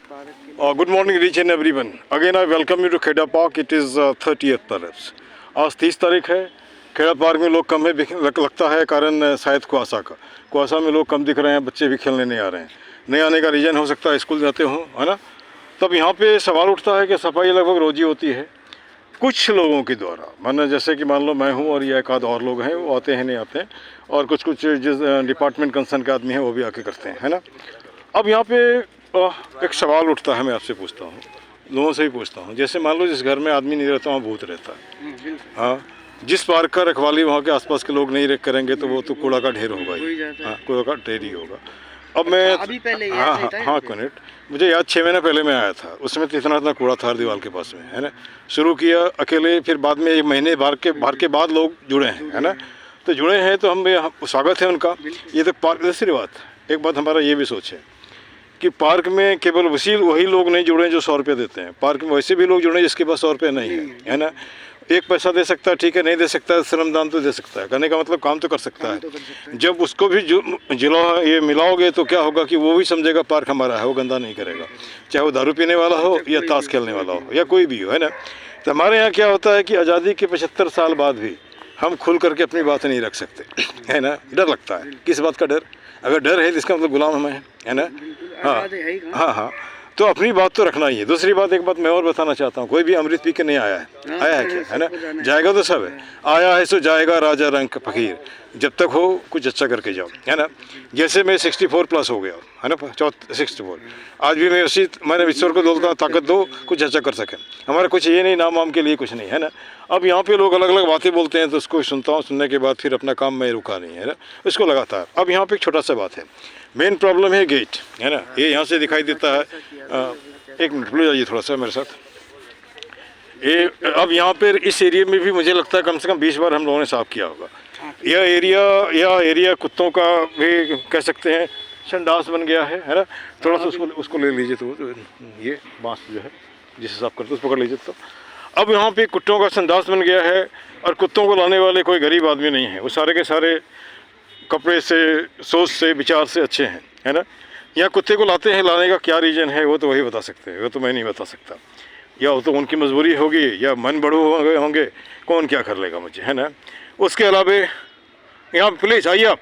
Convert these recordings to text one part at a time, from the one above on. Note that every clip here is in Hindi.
Good morning, each and everyone. Again, I welcome you to Kheda Park. It is 30th perhaps. आज 30 तारीख है। खेड़ा पार्क में लोग कम है लगता है, कारण शायद कुआसा में लोग कम दिख रहे हैं, बच्चे भी खेलने नहीं आ रहे हैं। नहीं आने का रीज़न हो सकता है स्कूल जाते हों, है ना। तब यहाँ पे सवाल उठता है कि सफाई लगभग रोज़ ही होती है कुछ लोगों के द्वारा, माना जैसे कि मान लो मैं हूँ और ये एक आध और लोग हैं, वो आते हैं नहीं आते हैं, और कुछ जिस डिपार्टमेंट कंसर्न के आदमी हैं वो भी आके करते हैं, है ना। अब यहाँ पे एक सवाल उठता है, मैं आपसे पूछता हूँ, लोगों से ही पूछता हूँ। जैसे मान लो जिस घर में आदमी नहीं रहता वहाँ भूत रहता है, हाँ, जिस पार्क का रखवाली वहाँ के आसपास के लोग नहीं करेंगे तो वो तो कूड़ा का ढेर होगा ही, हाँ, कूड़ा का ढेर ही होगा। अब मैं अभी पहले हाँ कनेक्ट मुझे याद 6 महीने पहले मैं आया था, उसमें तो इतना कूड़ा था दीवार के पास में, है ना। शुरू किया अकेले, फिर बाद में 1 महीने भर के बाद लोग जुड़े हैं, है ना। तो जुड़े हैं तो हम स्वागत है उनका। ये तो पार्क, दूसरी बात, एक बात हमारा ये भी सोच है कि पार्क में केवल वही लोग नहीं जुड़े जो 100 रुपये देते हैं। पार्क में वैसे भी लोग जुड़े जिसके पास 100 रुपये नहीं है ना। एक पैसा दे सकता है, ठीक है, नहीं दे सकता है, श्रमदान तो दे सकता है, करने का मतलब काम तो कर सकता है। जब उसको भी ये मिलाओगे तो क्या होगा कि वो भी समझेगा पार्क हमारा है, वो गंदा नहीं करेगा, चाहे वो दारू पीने वाला हो या ताश खेलने वाला हो या कोई भी हो, है ना। तो हमारे यहाँ क्या होता है कि आज़ादी के 75 साल बाद भी हम खुल करके अपनी बात नहीं रख सकते, है ना। डर लगता है। किस बात का डर? अगर डर है तो इसका मतलब गुलाम हमें है ना। हाँ, तो अपनी बात तो रखना ही है। दूसरी बात, एक बात मैं और बताना चाहता हूँ, कोई भी अमृत पी के नहीं आया है, आया है क्या, है ना। जाएगा तो सब है, आया है सो जाएगा राजा रंग फकीर, जब तक हो कुछ अच्छा करके जाओ, है ना। जैसे मैं 64 प्लस हो गया, है ना, 64, आज भी मैं मैंने ईश्वर को बोलता हूँ ताकत दो, कुछ अच्छा कर सकें। हमारा कुछ ये नहीं, नाम वाम के लिए कुछ नहीं, है ना। अब यहाँ पे लोग अलग अलग बातें बोलते हैं तो उसको सुनता हूँ, सुनने के बाद फिर अपना काम मैं रुका नहीं, है ना, इसको लगातार। अब यहाँ पे एक छोटा सा बात है, मेन प्रॉब्लम है गेट, है ना। ये यहाँ से दिखाई देता है, एक मिनट भूल जाइए थोड़ा सा मेरे साथ। ये अब यहाँ पर इस एरिया में भी मुझे लगता है कम से कम 20 बार हम लोगों ने साफ़ किया होगा। यह एरिया कुत्तों का भी कह सकते हैं संडास बन गया है ना। थोड़ा सा उसको ले लीजिए, तो ये बांस जो है जिसे साफ करते उसको पकड़ लीजिए। तो अब यहाँ पे कुत्तों का संडास बन गया है, और कुत्तों को लाने वाले कोई गरीब आदमी नहीं है, वो सारे के सारे कपड़े से, सोच से, विचार से अच्छे हैं, है ना। यहाँ कुत्ते को लाते हैं, लाने का क्या रीज़न है वो तो वही बता सकते हैं, वो तो मैं नहीं बता सकता। या वो तो उनकी मजबूरी होगी या मन बड़ू होंगे, कौन क्या कर लेगा मुझे, है ना। उसके अलावा यहाँ प्लीज़ आइए आप,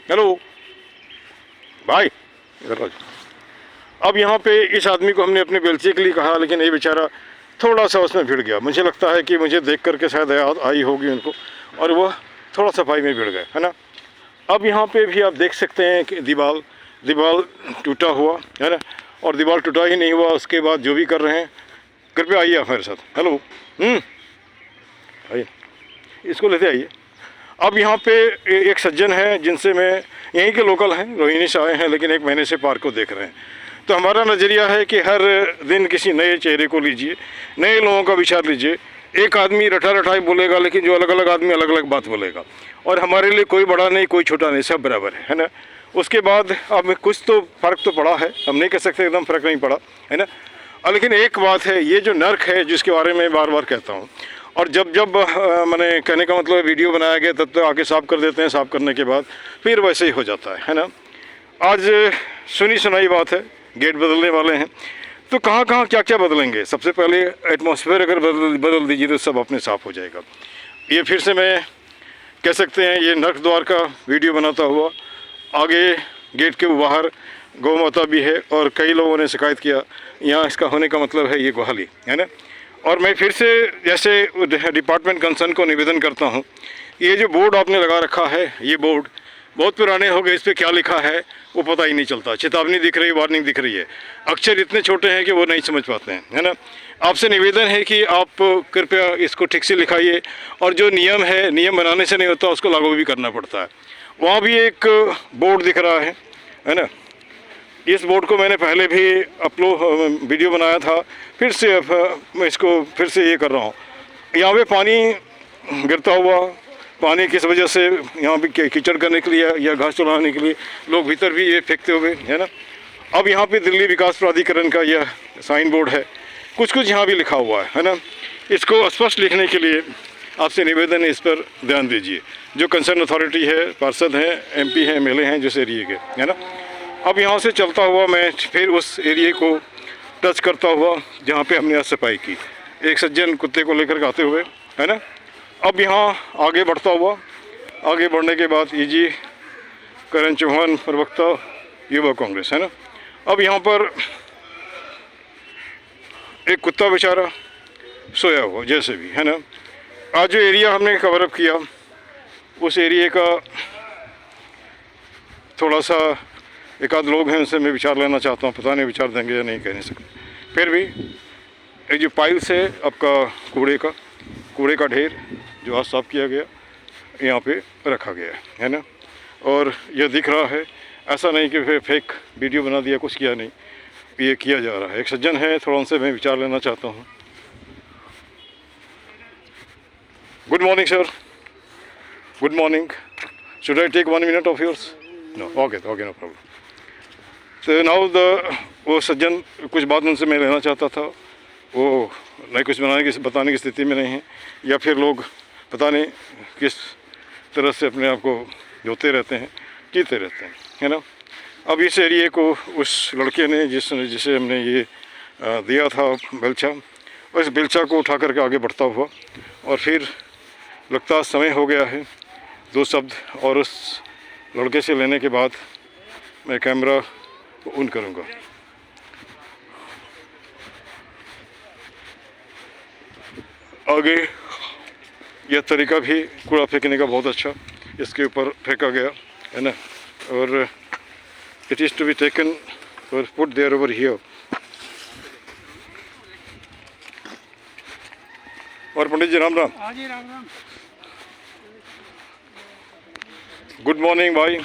हेलो भाई इधर आ। अब यहाँ पे इस आदमी को हमने अपने बेलचे के लिए कहा, लेकिन ये बेचारा थोड़ा सा उसमें भिड़ गया। मुझे लगता है कि मुझे देख करके शायद याद आई होगी उनको, और वह थोड़ा सफाई में भिड़ गए, है ना। अब यहाँ पे भी आप देख सकते हैं कि दीवार टूटा हुआ है ना, और दीवार टूटा ही नहीं हुआ, उसके बाद जो भी कर रहे हैं, कृपया आइए आप मेरे साथ, हेलो, आइए, इसको लेते आइए। अब यहाँ पे एक सज्जन है जिनसे मैं, यहीं के लोकल हैं, रोहिणी से आए हैं, लेकिन 1 महीने से पार्क को देख रहे हैं। तो हमारा नज़रिया है कि हर दिन किसी नए चेहरे को लीजिए, नए लोगों का विचार लीजिए। एक आदमी रटाई बोलेगा, लेकिन जो अलग अलग आदमी अलग अलग बात बोलेगा, और हमारे लिए कोई बड़ा नहीं कोई छोटा नहीं, सब बराबर है ना। उसके बाद अब कुछ तो फ़र्क तो पड़ा है, हम नहीं कह सकते एकदम फ़र्क नहीं पड़ा, है ना। लेकिन एक बात है, ये जो नर्क है जिसके बारे में बार बार कहता हूँ, और जब मैंने कहने का मतलब वीडियो बनाया गया तब तो आके साफ़ कर देते हैं, साफ़ करने के बाद फिर वैसे ही हो जाता है ना। आज सुनी सुनाई बात है, गेट बदलने वाले हैं, तो कहाँ क्या क्या बदलेंगे। सबसे पहले एटमॉस्फेयर अगर बदल दीजिए तो सब अपने साफ़ हो जाएगा। ये फिर से मैं कह सकते हैं, ये नर्क द्वार का वीडियो बनाता हुआ, आगे गेट के बाहर गौ माता भी है, और कई लोगों ने शिकायत किया, यहाँ इसका होने का मतलब है ये गोहाली, है ना। और मैं फिर से जैसे डिपार्टमेंट कंसर्न को निवेदन करता हूँ, ये जो बोर्ड आपने लगा रखा है, ये बोर्ड बहुत पुराने हो गए, इस पर क्या लिखा है वो पता ही नहीं चलता। चेतावनी दिख रही है, वार्निंग दिख रही है, अक्षर इतने छोटे हैं कि वो नहीं समझ पाते हैं, है ना। आपसे निवेदन है कि आप कृपया इसको ठीक से लिखाइए, और जो नियम है, नियम बनाने से नहीं होता, उसको लागू भी करना पड़ता है। वहाँ भी एक बोर्ड दिख रहा है ना। इस बोर्ड को मैंने पहले भी वीडियो बनाया था, फिर से मैं इसको फिर से ये कर रहा हूँ। यहाँ पे पानी गिरता हुआ, पानी किस वजह से यहाँ पे कीचड़ करने के लिए या घास चलाने के लिए लोग भीतर भी ये फेंकते हुए, है ना। अब यहाँ पे दिल्ली विकास प्राधिकरण का यह साइन बोर्ड है, कुछ यहाँ भी लिखा हुआ है ना। इसको स्पष्ट लिखने के लिए आपसे निवेदन है, इस पर ध्यान दीजिए। जो कंसर्न अथॉरिटी है, पार्षद हैं, MP हैं, MLA हैं जिस एरिए के, है ना। अब यहाँ से चलता हुआ मैं फिर उस एरिए को टच करता हुआ जहाँ पे हमने आज सफाई की, एक सज्जन कुत्ते को लेकर आते हुए, है ना। अब यहाँ आगे बढ़ता हुआ, आगे बढ़ने के बाद ईजी करण चौहान, प्रवक्ता युवा कांग्रेस, है ना। अब यहाँ पर एक कुत्ता बेचारा सोया हुआ जैसे भी, है ना। आज जो एरिया हमने कवर अप किया, उस एरिया का थोड़ा सा एक आध लोग हैं उनसे मैं विचार लेना चाहता हूँ, पता नहीं विचार देंगे या नहीं, कह नहीं सकते। फिर भी एक जो पाइल्स है आपका कूड़े का ढेर जो आज साफ किया गया, यहाँ पे रखा गया है ना। और यह दिख रहा है, ऐसा नहीं कि फिर फेक वीडियो बना दिया, कुछ किया नहीं, ये किया जा रहा है। एक सज्जन है, थोड़ा उनसे मैं विचार लेना चाहता हूँ। Good morning sir, good morning. Should I take 1 minute of yours? No, okay no problem. तो नाउ वो सज्जन कुछ बात उनसे मैं लेना चाहता था, वो नहीं कुछ बताने की स्थिति में नहीं है, या फिर लोग पता नहीं किस तरह से अपने आप को धोते रहते हैं, जीते रहते हैं, है ना। अब इस एरिए को उस लड़के ने जिसे हमने ये दिया था बेलचा, उस बेलचा को उठा करके आगे बढ़ता हुआ, और फिर लगता समय हो गया है 2 शब्द और उस लड़के से लेने के बाद मैं कैमरा ऑन करूँगा। आगे यह तरीका भी कूड़ा फेंकने का बहुत अच्छा, इसके ऊपर फेंका गया है ना, और it is to be taken और पुट देयर ओवर हियर। और पंडित जी राम राम। हाँ जी राम राम। गुड मॉर्निंग भाई।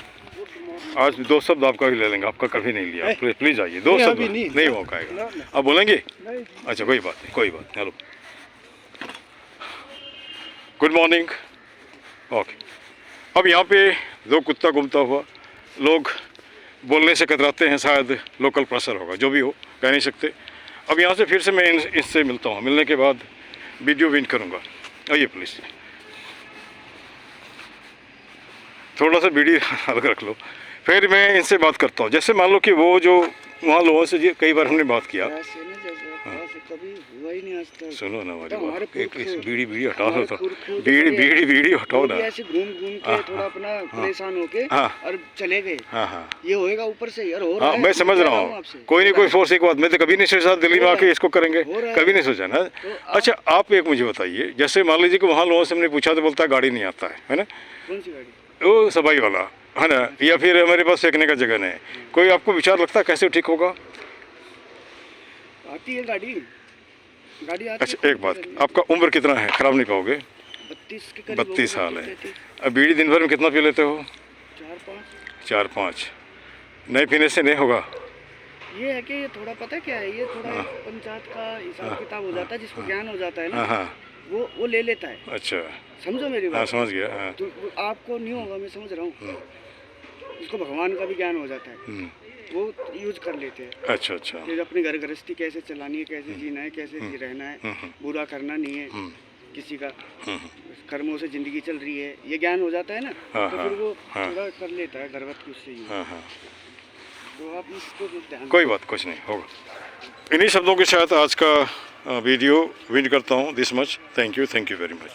आज 2 शब्द आपका भी ले लेंगे, आपका कभी नहीं लिया, प्लीज आइए। 2 शब्द नहीं हो पाएगा, आप बोलेंगे? अच्छा कोई बात नहीं, हेलो गुड मॉर्निंग। ओके, अब यहाँ पे 2 कुत्ता घूमता हुआ, लोग बोलने से कतराते हैं, शायद लोकल प्रेशर होगा, जो भी हो कह नहीं सकते। अब यहाँ से फिर से मैं इससे मिलता हूँ, मिलने के बाद वीडियो विन करूँगा। आइए प्लीज़, थोड़ा सा वीडियो अलग रख लो, फिर मैं इनसे बात करता हूँ। जैसे मान लो कि वो जो वहाँ लोगों से कई बार हमने बात किया, कभी हुआ ही नहीं आज तक। सुनो ना हमारी बात, एक बीड़ी हटा लो, तो बीड़ी हटाओ ना। ऐसे घूम के थोड़ा अपना परेशान होके और चले गए। हाँ, ये होएगा ऊपर से यार, हो रहा है। मैं समझ रहा हूँ, कोई नहीं कोई फोर्स। एक बात मैं तो कभी नहीं सोचा दिल्ली में आके इसको करेंगे, कभी नहीं सोचा ना। अच्छा आप एक मुझे बताइए, जैसे मान लीजिए कि वहाँ लोगों से हमने पूछा तो बोलता है गाड़ी नहीं आता है ना। कौन सी गाड़ी? वो सफाई वाला है ना, या फिर हमारे पास फेंकने का जगह नहीं। कोई आपको विचार लगता है कैसे ठीक होगा? आती है गाड़ी आती। अच्छा एक बात, आपका उम्र कितना है? खराब नहीं पाओगे। 32 के करीब। 32 साल है। अब बीड़ी दिन भर में कितना पी लेते हो? 4-5। नहीं पीने से नहीं होगा। ये है कि ये थोड़ा पता क्या है, ये थोड़ा पंचायत का हिसाब किताब हो जाता है, जिसको ज्ञान हो जाता है ना, वो ले लेता है। अच्छा, समझो मेरी बात। समझ गया। तो आपको नहीं होगा, मैं समझ रहा हूँ। जिसको भगवान का भी ज्ञान हो जाता है, वो यूज कर लेते हैं। अच्छा कि अपनी घर गृहस्थी कैसे चलानी है, कैसे जीना है, कैसे रहना है, बुरा करना नहीं है किसी का, कर्मों से जिंदगी चल रही है, ये ज्ञान हो जाता है ना। तो फिर वो थोड़ा कर लेता है घरवत उससे। तो आप इसको ध्यान, कोई बात कुछ नहीं होगा। इन्हीं शब्दों के साथ आज का वीडियो विन करता हूँ। This much, thank you very much.